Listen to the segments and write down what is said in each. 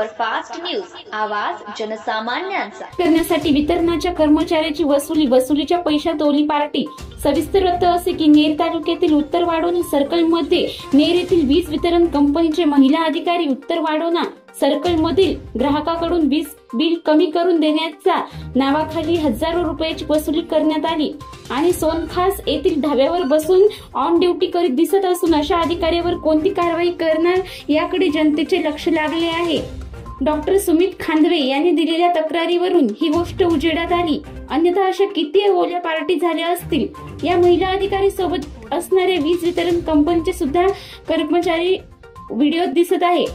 Superfast news, आवाज जनसामान्यांचा। करण्यासाठी वितरणाच्या कर्मचाऱ्याची वसुलीच्या पैशात ओली पार्टी। सविस्तर वृत्त असे की नेर तालुक्यातील उत्तर वाढोणा सर्कल मध्ये नेर येथील वीज वितरण कंपनीचे महिला अधिकारी उत्तर वाढोणा सर्कल मधील ग्राहकाकडून वीज बिल कमी करून देण्याच्या नावाखाली हजारो रुपयाची वसुली करण्यात आली आणि सोनखास येथील ढाब्यावर बसून ऑन ड्युटी करीत दिसत असून अशा अधिकाऱ्यावर कोणती कारवाई करणार याकडे जनतेचे लक्ष लागले आहे। डॉक्टर सुमित खांदवे यांनी दिलेल्या तक्रारीवरून ही गोष्ट उजेडात आली, अन्यथा अशा किती ओल्या पार्टी झाल्या असतील। या महिला अधिकारी सोबत असणारे वीज वितरण कंपनीचे सुद्धा कर्मचारी व्हिडिओ दिसत आहे।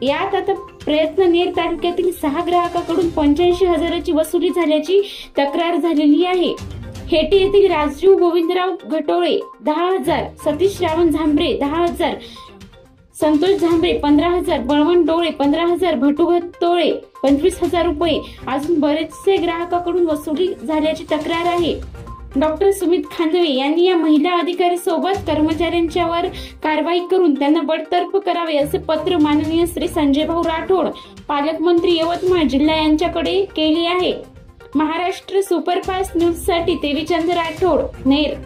यात आता प्रयत्न नेर तालुक्यातील 6 ग्राहकाकडून 85,000ची वसुली झाल्याची तक्रार झालेली आहे। हेटी येथील राजू गोविंदराव घटोळे 10,000, सतीश रावण झांबरे 10,000, संतोष झांबरे 15,000, बळवंत डोळे 15,000, भटू घटोळे 25,000 रुपये अजून बरेचसे ग्राहकाकडून वसुली झाल्याची तक्रार आहे। डॉक्टर सुमित खांदवे यांनी या महिला अधिकारी सोबत कर्मचाऱ्यांच्यावर कारवाई करून त्यांना बडतर्फ करावे असे पत्र माननीय श्री संजय भाऊ राठोड, पालकमंत्री यवतमाळ जिल्हा यांच्याकडे केले आहे। महाराष्ट्र सुपरफास्ट न्यूज साठी देवीचंद राठोड, नेर।